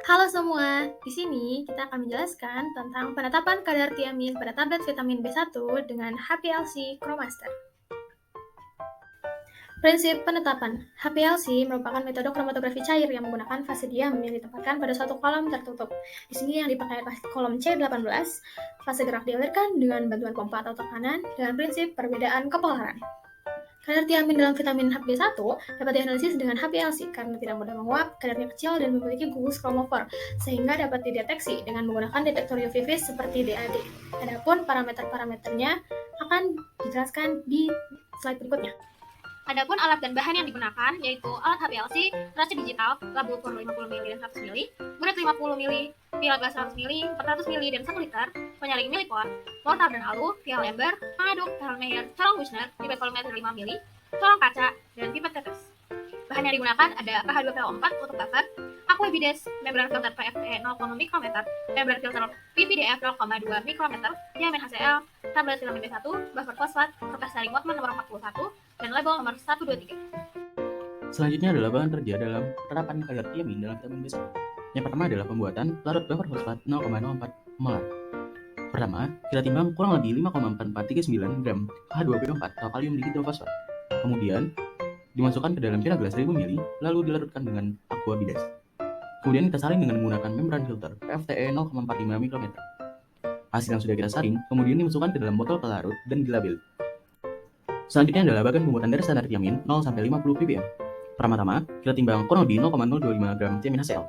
Halo semua, di sini kita akan menjelaskan tentang penetapan kadar tiamin pada tablet vitamin B1 dengan HPLC Chromaster. Prinsip penetapan HPLC merupakan metode kromatografi cair yang menggunakan fase diam yang ditempatkan pada suatu kolom tertutup. Di sini yang dipakai kolom C18, fase gerak dialirkan dengan bantuan pompa atau tekanan dengan prinsip perbedaan kepolaran. Kadar tiamin dalam vitamin B1 dapat dianalisis dengan HPLC karena tidak mudah menguap, kadarnya kecil, dan memiliki gugus kromofor, sehingga dapat dideteksi dengan menggunakan detektor UV vis seperti DAD. Adapun parameter-parameternya akan dijelaskan di slide berikutnya. Adapun alat dan bahan yang digunakan yaitu alat HPLC, racun digital, labu ukur 50 ml dan 100 ml, buret 50 ml, vial gas 100 ml, 400 ml dan 1 liter, penyaring milipon, mortar dan alu, vial ember, pengaduk, Erlenmeyer, colong Wissner, pipet volumeter 5 ml, colong kaca, dan pipet tetes. Bahan yang digunakan ada KH2PO4 untuk buffer, aqua bides, membran filter PFE 0,0 mikrometer, membran filter PVDF 0,2 mikrometer, diamin HCl, tablet vitamin B1, buffer fosfat, kertas saring Wattmann nomor 41, dan label nomor 123. Selanjutnya adalah bahan kerja dalam penerapan kadar tiamin dalam vitamin B1. Yang pertama adalah pembuatan larut buffer fosfat 0,04 molar. Pertama, kita timbang kurang lebih 5,4439 gram KH2PO4 atau kalium dihidrofosfat. Kemudian, dimasukkan ke dalam pina gelas 1000 ml, lalu dilarutkan dengan aqua bides. Kemudian kita saring dengan menggunakan membran filter PFTE 0,45 mikrometer. Hasil yang sudah kita saring, kemudian dimasukkan ke dalam botol pelarut dan dilabel. Selanjutnya adalah bagan pembuatan dari standar tiamin 0-50 ppm. Pertama-tama, kita timbang kurang lebih 0,025 gram tiamin HCl.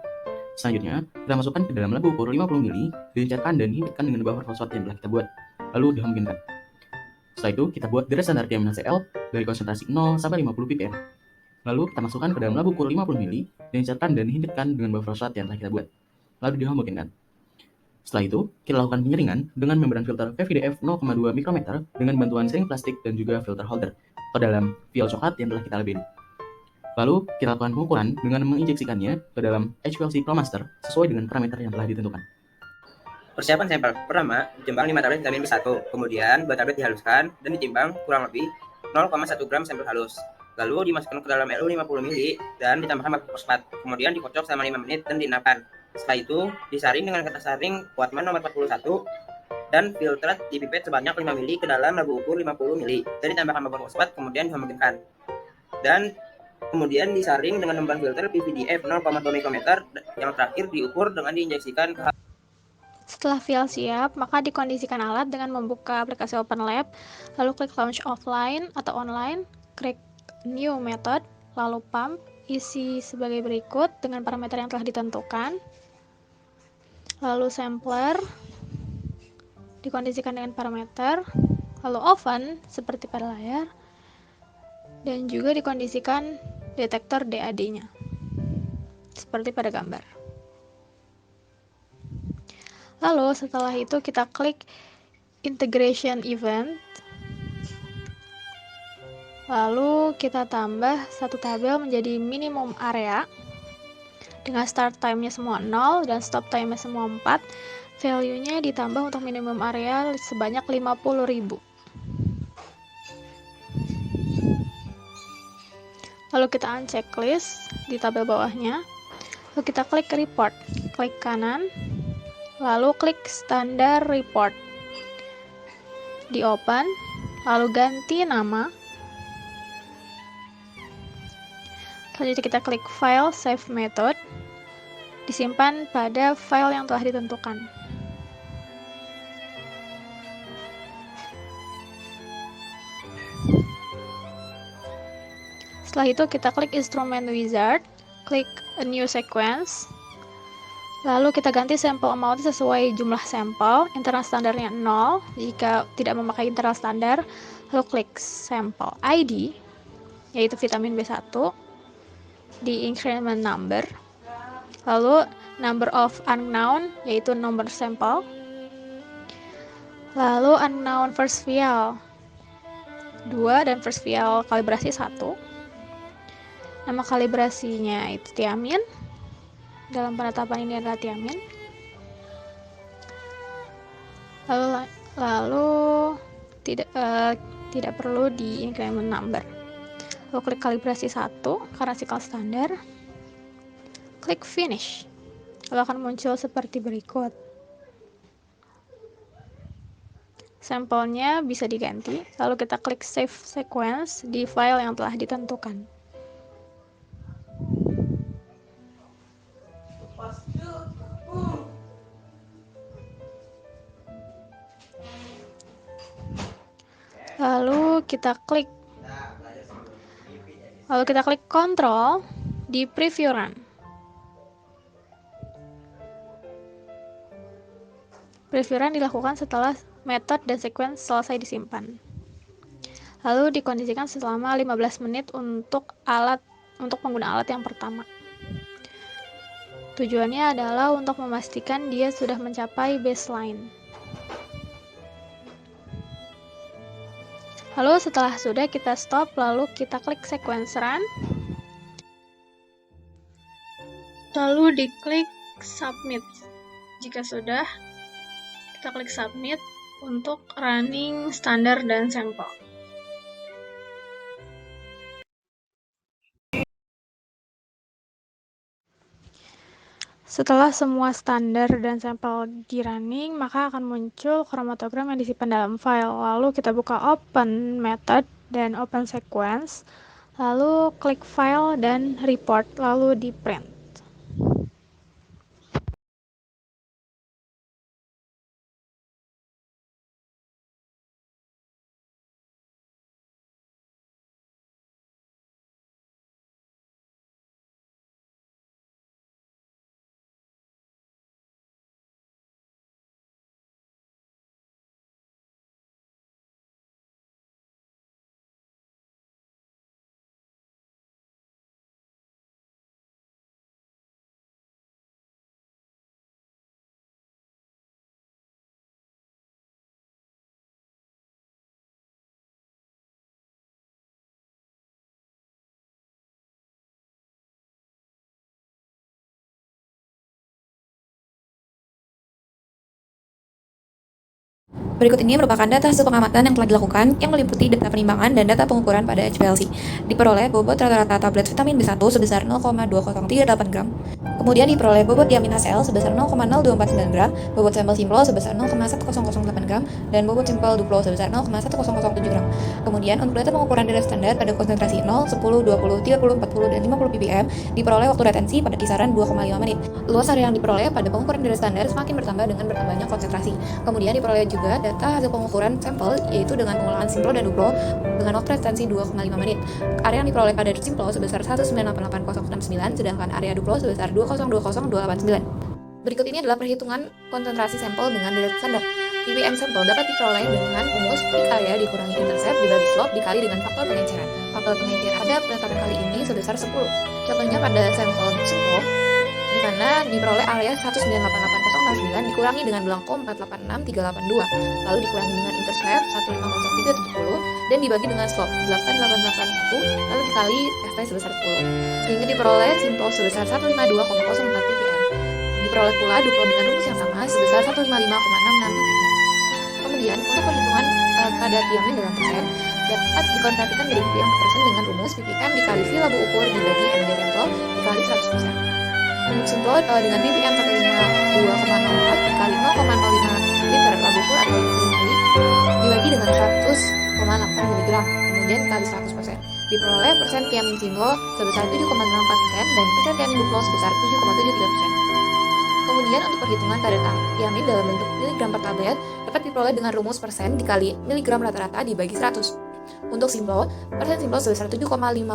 Selanjutnya, kita masukkan ke dalam labu ukur 50 ml, dicairkan dan himpitkan dengan buffer fosfat yang telah kita buat, lalu dihomogenikan. Setelah itu, kita buat dari standar tiamin HCl dari konsentrasi 0-50 ppm. Lalu, kita masukkan ke dalam labu ukur 50 ml, dicairkan dan himpitkan dengan buffer fosfat yang telah kita buat, lalu dihomogenikan. Setelah itu, kita lakukan penyaringan dengan membran filter PVDF 0,2 mikrometer dengan bantuan sering plastik dan juga filter holder ke dalam vial coklat yang telah kita labeli. Lalu, kita lakukan pengukuran dengan menginjeksikannya ke dalam HPLC Chromaster sesuai dengan parameter yang telah ditentukan. Persiapan sampel. Pertama, ditimbang 5 tablet vitamin B1, kemudian 2 tablet dihaluskan dan ditimbang kurang lebih 0,1 gram sampel halus. Lalu dimasukkan ke dalam LU 50 ml dan ditambahkan buffer fosfat. Kemudian dikocok selama 5 menit dan diendapkan. Setelah itu, disaring dengan kertas saring Wattmann nomor 41 dan filter dipipet sebanyak 5 ml ke dalam labu ukur 50 ml dan ditambahkan buffer fosfat, kemudian dihomogenkan. Dan kemudian disaring dengan membran filter PVDF 0,2 mikrometer yang terakhir diukur dengan diinjeksikan ke. Setelah vial siap, maka dikondisikan alat dengan membuka aplikasi OpenLab, lalu klik Launch Offline atau Online, klik New Method, lalu pump, isi sebagai berikut dengan parameter yang telah ditentukan, lalu sampler, dikondisikan dengan parameter, lalu oven, seperti pada layar, dan juga dikondisikan detektor DAD-nya, seperti pada gambar. Lalu setelah itu kita klik integration event, lalu kita tambah satu tabel menjadi minimum area dengan start time-nya semua 0 dan stop time-nya semua 4. Value-nya ditambah untuk minimum area sebanyak 50.000. Lalu kita uncheck list di tabel bawahnya, lalu kita klik report, klik kanan, lalu klik standar report, di open, lalu ganti nama, selanjutnya kita klik file save method, disimpan pada file yang telah ditentukan. Setelah itu kita klik instrument wizard, klik a new sequence, lalu kita ganti sampel amount sesuai jumlah sampel, internal standarnya 0 jika tidak memakai internal standar, lalu klik sampel ID, yaitu vitamin B1, di increment number, lalu number of unknown, yaitu nomor sampel, lalu unknown first vial 2 dan first vial kalibrasi 1, nama kalibrasinya itu tiamin, dalam penetapan ini adalah tiamin. Lalu tidak perlu di increment number. Lalu klik kalibrasi 1 karena sikal standar. Klik finish. lalu akan muncul seperti berikut. Sampelnya bisa diganti, lalu kita klik Save Sequence di file yang telah ditentukan. Lalu kita klik Control di Preview Run. Preview Run dilakukan setelah metode dan sequence selesai disimpan. Lalu dikondisikan selama 15 menit untuk pengguna alat yang pertama. Tujuannya adalah untuk memastikan dia sudah mencapai baseline. Lalu setelah sudah, kita stop, lalu kita klik sequence run. Lalu diklik submit. Jika sudah, kita klik submit untuk running standar dan sampel. Setelah semua standar dan sampel di running, maka akan muncul kromatogram yang disimpan dalam file. Lalu kita buka open method dan open sequence, lalu klik file dan report, lalu di print. Berikut ini merupakan data hasil pengamatan yang telah dilakukan yang meliputi data penimbangan dan data pengukuran pada HPLC. Diperoleh bobot rata-rata tablet vitamin B1 sebesar 0,2038 gram. Kemudian diperoleh bobot diamin HCl sebesar 0,0249 gram, bobot sampel simpel sebesar 0,1008 gram, dan bobot sampel duplo sebesar 0,1007 gram. Kemudian untuk data pengukuran darah standar pada konsentrasi 0, 10, 20, 30, 40, dan 50 ppm diperoleh waktu retensi pada kisaran 2,5 menit. Luas area yang diperoleh pada pengukuran darah standar semakin bertambah dengan bertambahnya konsentrasi. Kemudian diperoleh juga data hasil pengukuran sampel yaitu dengan pengolahan simplo dan duplo dengan waktu retensi 2,5 menit. Area yang diperoleh pada simplo sebesar 1988069 sedangkan area duplo sebesar 2020289. Berikut ini adalah perhitungan konsentrasi sampel dengan darah standar. ppm sampel dapat diperoleh dengan rumus peak area dikurangi intercept dibagi slope dikali dengan faktor pengenceran. Faktor pengenceran pada penetapan kali ini sebesar 10. Contohnya pada sampel simplo di mana diperoleh area 1988009 dikurangi dengan belangko 486382, lalu dikurangi dengan intercept 1500370 dan dibagi dengan slope 8881 lalu dikali ST sebesar 10 sehingga diperoleh simpel sebesar 152,04 ppm. Diperoleh pula duplo dengan rumus yang sama sebesar 155,66 ppm. Kemudian untuk perhitungan kadar diamin dalam persen dapat dikonversikan dari ppm ke persen dengan rumus ppm dikali V labu ukur dibagi MD sampel dikali 100%. Untuk simpel dengan ppm 152,04 dikali 0,05 liter labu ukur atau 50 ml dibagi dengan 100,8 mg kemudian dikali 100%. Diperoleh persen tiamin simpel sebesar 7,84% dan persen tiamin duplo sebesar 7,73%. Kemudian untuk perhitungan kadar tiamin dalam bentuk miligram per tablet dapat diperoleh dengan rumus persen dikali miligram rata-rata dibagi 100. Untuk simpel, persen simpel sebesar 7,54%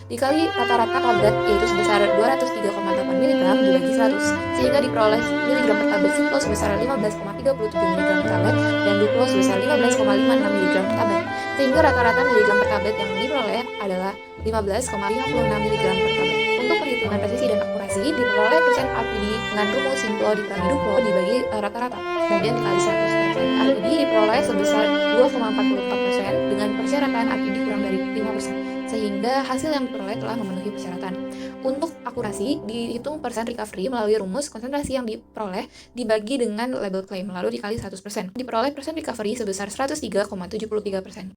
dikali rata-rata tablet yaitu sebesar 203,8 mg dibagi 100 sehingga diperoleh miligram per tablet simpel sebesar 15,37 mg per tablet dan duplo sebesar 15,56 mg per tablet sehingga rata-rata miligram per tablet yang diperoleh adalah 15,56 mg per tablet. Untuk perhitungan presisi dan akurasi diperoleh persen RPD dengan rumus simpel dikurangi duplo dibagi rata-rata kemudian dikali 100%. RPD diperoleh sebesar 2,44% dengan persyaratan RPD kurang dari 5% sehingga hasil yang diperoleh telah memenuhi persyaratan. Untuk akurasi dihitung persen recovery melalui rumus konsentrasi yang diperoleh dibagi dengan label claim lalu dikali 100%. Diperoleh persen recovery sebesar 103,73%.